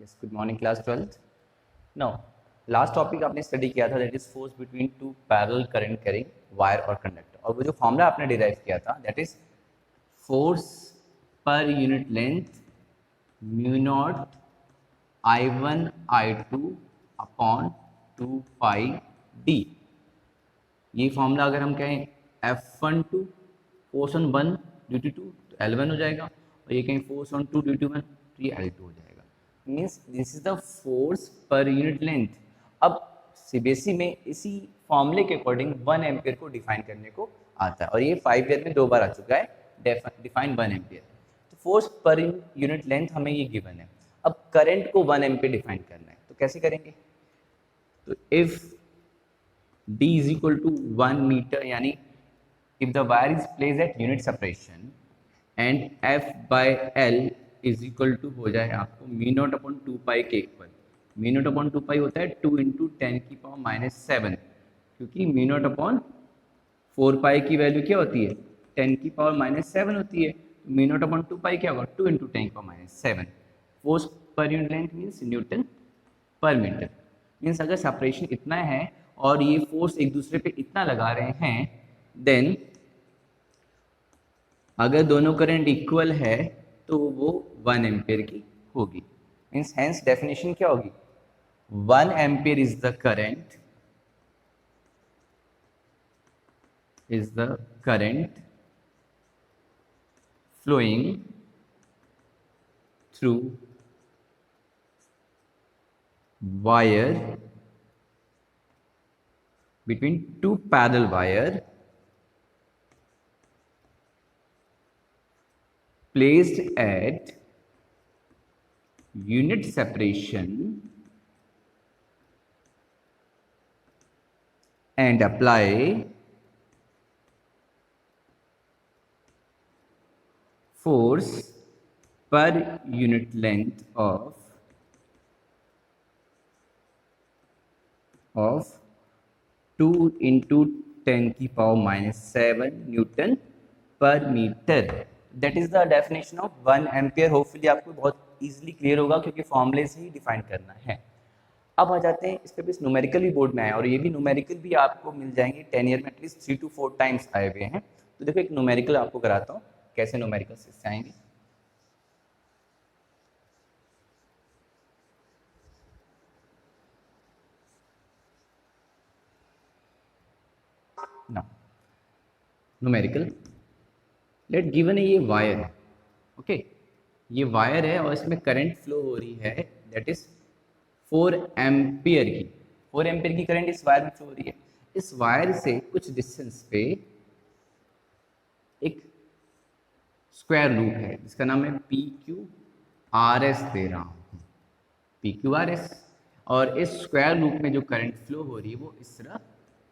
Yes, good morning class 12th। Now last topic आपने study किया था, that is force between two parallel current carrying wire और conductor, और वो जो फॉर्मूला आपने डिराइव किया था that is force per unit length mu naught I1 I2 upon 2 pi D. ये फॉर्मूला अगर हम कहें F12 force on 1 due to 2 तो L1 हो जाएगा, और ये कहें फोर्स ऑन 2 ड्यू टू 1 तो ये L2 हो जाएगा। Means this is the force per unit length. अब सीबीएसई में इसी फॉर्मूले के अकॉर्डिंग 1 एम्पियर को डिफाइन करने को आता है, और ये 5 ईयर में 2 बार आ चुका है डिफाइन 1 एम्पियर। तो फोर्स पर यूनिट लेंथ हमें ये गिवन है। अब करंट को 1 एम्पियर डिफाइन करना है, तो कैसे करेंगे? तो if D is equal to 1 meter, यानी if the wire is placed at unit separation and F by L is equal to हो जाए आपको म्यू नॉट अपॉन 2 पाई के इक्वल। म्यू नॉट अपॉन 2 पाई होता है 2 इंटू 10 की पावर माइनस 7, क्योंकि म्यू नॉट अपॉन 4 पाई की वैल्यू क्या होती है 10 की पावर माइनस 7 होती है। म्यू नॉट अपॉन 2 पाई क्या होगा 2 इंटू 10 की पावर माइनस 7। Force per unit length means Newton per metre. Means अगर सेपरेशन इतना है और ये फोर्स एक दूसरे पे इतना लगा रहे हैं, देन अगर दोनों करंट इक्वल है तो वो 1 एम्पियर की होगी। मीन्स हेंस डेफिनेशन क्या होगी? 1 ampere is the current flowing through wire between two parallel wire placed at unit separation and apply force per unit length of 2 into 10 की पावर माइनस 7 newton per metre. That is the definition of 1 ampere. Hopefully आपको बहुत easily clear होगा, क्योंकि फॉर्मूले से ही define करना है। अब आ जाते हैं, इस पे भी न्यूमेरिकल भी बोर्ड में आया, और ये भी न्यूमेरिकल भी आपको मिल जाएंगे 10 ईयर में एटलीस्ट 3 to 4 टाइम्स आए हुए हैं। तो देखो एक न्यूमेरिकल आपको कराता हूँ, कैसे न्यूमेरिकल से आएंगे। न्यूमेरिकल लेट गिवन है, ये वायर है, ओके ये वायर है और इसमें करंट फ्लो हो रही है दैट इज 4 एम्पियर की। 4 एम्पियर की करंट इस वायर में फ्लो हो रही है। इस वायर से कुछ डिस्टेंस पे एक स्क्वायर लूप है जिसका नाम है PQRS दे रहा हूँ, PQRS। और इस स्क्वायर लूप में जो करंट फ्लो हो रही है वो इस तरह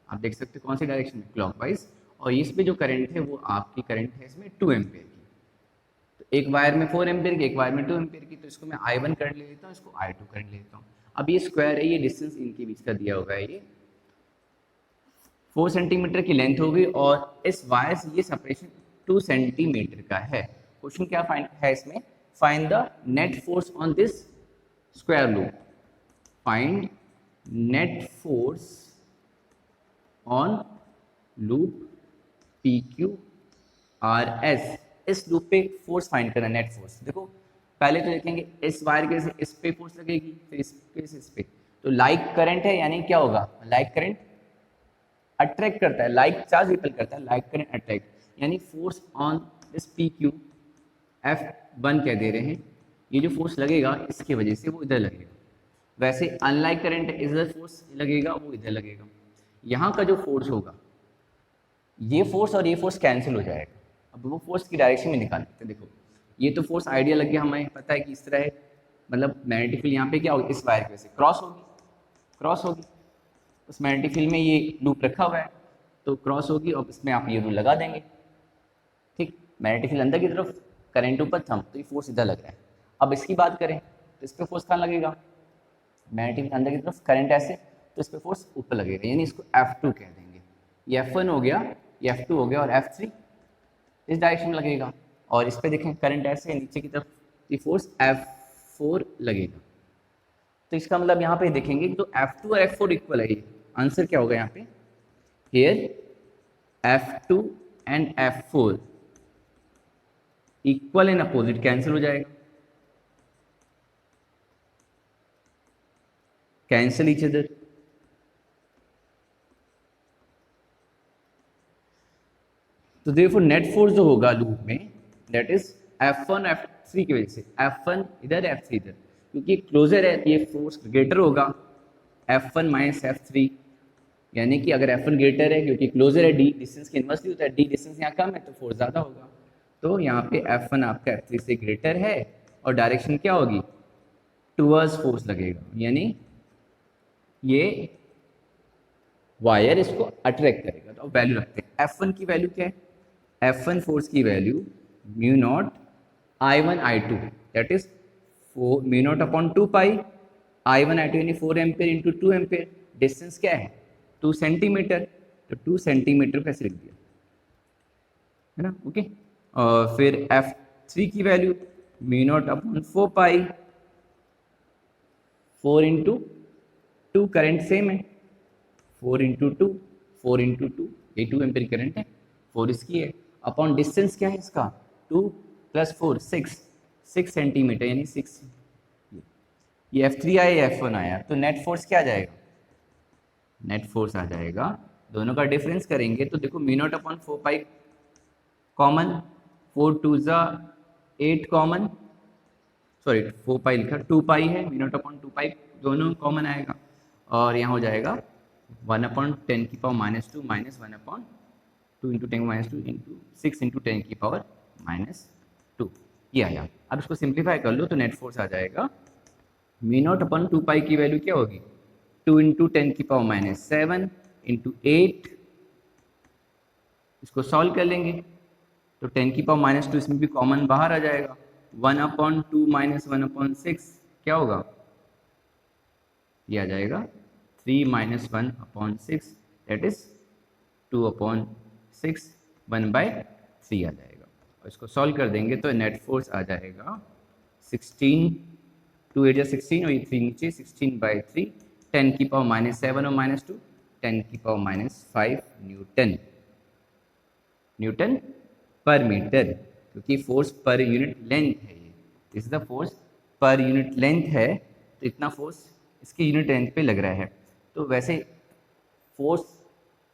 आप देख सकते हो, कौन सी डायरेक्शन में, क्लॉकवाइज। और इसमें जो करंट है वो आपकी करंट है इसमें 2 एम्पियर की। तो एक वायर में 4 एम्पियर की, एक वायर में 2 एम्पियर की, तो इसको मैं I1 करंट ले लेता हूँ, इसको I2 करंट ले लेता हूँ। अब ये स्क्वायर है, ये डिस्टेंस इनके बीच का दिया होगा, ये 4 सेंटीमीटर की लेंथ होगी, और इस वायर से ये सेपरेशन 2 सेंटीमीटर का है। क्वेश्चन क्या फाइंड है इसमें? Find the net force on this square loop. Find net force on loop PQRS। इस लूप पे फोर्स फाइंड करना, नेट फोर्स। देखो पहले तो देखेंगे इस वायर के से इस पे फोर्स लगेगी, फिर इसके से इस पे, तो लाइक करंट है, यानी क्या होगा, लाइक करंट अट्रैक्ट करता है, लाइक चार्ज रिपेल करता है, लाइक करंट अट्रैक्ट, यानी force on this PQ F1 कह दे रहे हैं। ये जो फोर्स लगेगा इसकी वजह से वो इधर लगेगा। वैसे अनलाइक करंट इधर फोर्स लगेगा, वो इधर लगेगा। यहाँ का जो फोर्स होगा, ये फोर्स और ये फोर्स कैंसिल हो जाएगा। अब वो फोर्स की डायरेक्शन में निकाल लेते हैं। देखो ये तो फोर्स आइडिया लग गया, हमें पता है कि इस तरह है, मतलब मैग्नेटिक फील्ड यहाँ पे क्या होगी, इस वायर की वजह से क्रॉस होगी। उस मैग्नेटिक फील्ड में ये लूप रखा हुआ है तो क्रॉस होगी, और इसमें आप ये रूल लगा देंगे, ठीक। मैग्नेटिक फील्ड अंदर की तरफ, करंट ऊपर थम, तो ये फोर्स इधर लग रहा है। अब इसकी बात करें तो इस पर फोर्स कहाँ लगेगा, मैग्नेटिक फील्ड अंदर की तरफ, करंट ऐसे, तो इस पर फोर्स ऊपर लगेगा, यानी इसको F2 कह देंगे। ये F1 हो गया, ये F2 हो गया, और F3 इस डायरेक्शन में लगेगा। और इस पे देखें करंट ऐसे नीचे की तरफ, ये फोर्स F4 लगेगा। तो इसका मतलब यहाँ पे देखेंगे तो F2 और F4 इक्वल है। ये आंसर क्या होगा यहाँ पे, here F2 and F4 equal and opposite, cancel हो जाएगा, कैंसिल ईच अदर। तो देखो नेट फोर्स जो होगा लूप में दैट इज F1 F3 की वजह से, F1 इधर F3 इधर, क्योंकि क्लोजर है ये फोर्स ग्रेटर होगा F1 माइनस F3, यानी कि अगर F1 ग्रेटर है क्योंकि क्लोजर है, D डिस्टेंस के इनवर्सली होता है, D डिस्टेंस यहाँ कम है तो फोर्स ज़्यादा होगा। तो यहाँ पे F1 आपका F3 से ग्रेटर है और डायरेक्शन क्या होगी, टूवर्ड्स फोर्स लगेगा, यानी ये वायर इसको अट्रैक्ट करेगा। तो वैल्यू रखते हैं, F1 की वैल्यू क्या है, F1 फोर्स की value mu naught I1 I2 that is mu naught upon 2 pi I1 I2 यानी 4 एम्पेयर इंटू 2 एम्पेयर, डिस्टेंस क्या है 2 सेंटीमीटर, तो 2 सेंटीमीटर कैसे लिख दिया है ना, ओके। और फिर F3 की वैल्यू म्यू नॉट अपॉन 4 पाई 4 इंटू 2, करंट सेम है 4 इंटू 2, 4 इंटू 2, ये 2 एम्पेयर करंट है, 4 इसकी है, अपॉन डिस्टेंस क्या है इसका 2 प्लस 4 6 सेंटीमीटर यानी 6, ये F3 आया ये F1 आया, तो नेट फोर्स क्या आ जाएगा, नेट फोर्स आ जाएगा, दोनों का डिफरेंस करेंगे तो देखो mu naught upon 4 pi common, 4 2 ज़ा 8 कॉमन, सॉरी 4 पाई लिखा, 2 पाई है, म्यू नॉट अपॉन 2 पाई दोनों कॉमन आएगा, और यहाँ हो जाएगा 1 अपॉन 10 की पावर minus 2 minus 1 upon 2 into 10 minus 2 into 6 into 10 की पावर माइनस 2, ये आया। अब इसको सिंप्लीफाई कर लो तो नेट फोर्स आ जाएगा म्यू नॉट अपॉन 2 पाई की वैल्यू क्या होगी 2 इंटू 10 की पावर माइनस 7 इंटू 8, इसको सॉल्व कर लेंगे तो 10 की पावर माइनस 2 इसमें भी कॉमन बाहर आ जाएगा, 1 अपॉन 2 माइनस 1 अपॉन 6 क्या होगा, ये आ जाएगा 3 माइनस 1 upon 6 that is 2 upon 6 1 by 3 आ जाएगा, और इसको सॉल्व कर देंगे तो नेट फोर्स आ जाएगा 16, 2 8 16 और ये 3 नीचे 16 बाई 3, 10 की पावर माइनस 7 और माइनस 2, 10 की पावर minus 5 Newton, Newton per metre, क्योंकि फोर्स पर यूनिट लेंथ है, ये this is the force per unit length है, तो इतना फोर्स इसकी यूनिट लेंथ पे लग रहा है। तो वैसे फोर्स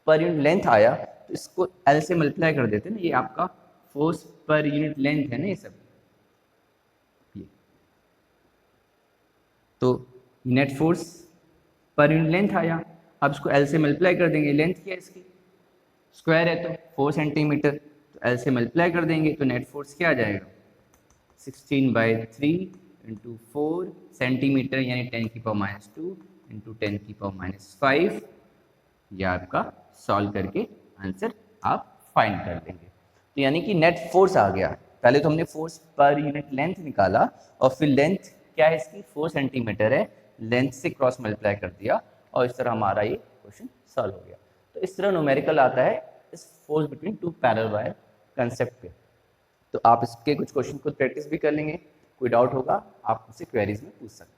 पर यूनिट लेंथ आया तो इसको L से मल्टीप्लाई कर देते हैं ना, ये आपका फोर्स पर यूनिट लेंथ है ना ये सब, ये तो net force per unit length आया, अब इसको L से मल्टीप्लाई कर देंगे, लेंथ क्या है इसकी स्क्वायर है तो 4 सेंटीमीटर, तो L से मल्टीप्लाई कर देंगे तो नेट फोर्स क्या आ जाएगा 16 बाई 3 इंटू 4 सेंटीमीटर यानी 10 की पावर माइनस 2 इंटू 10 की पावर माइनस 5, यह आपका सॉल्व करके आंसर आप फाइंड कर लेंगे। तो यानी कि नेट फोर्स आ गया, पहले तो हमने फोर्स पर यूनिट लेंथ निकाला और फिर लेंथ क्या है इसकी 4 सेंटीमीटर है, लेंथ से क्रॉस मल्टीप्लाई कर दिया और इस तरह हमारा ये क्वेश्चन सॉल्व हो गया। तो इस तरह न्यूमेरिकल आता है इस force between two parallel wire concept पे। तो आप इसके कुछ क्वेश्चन खुद प्रैक्टिस भी कर लेंगे, कोई डाउट होगा आप मुझसे क्वेरीज में पूछ सकते हैं।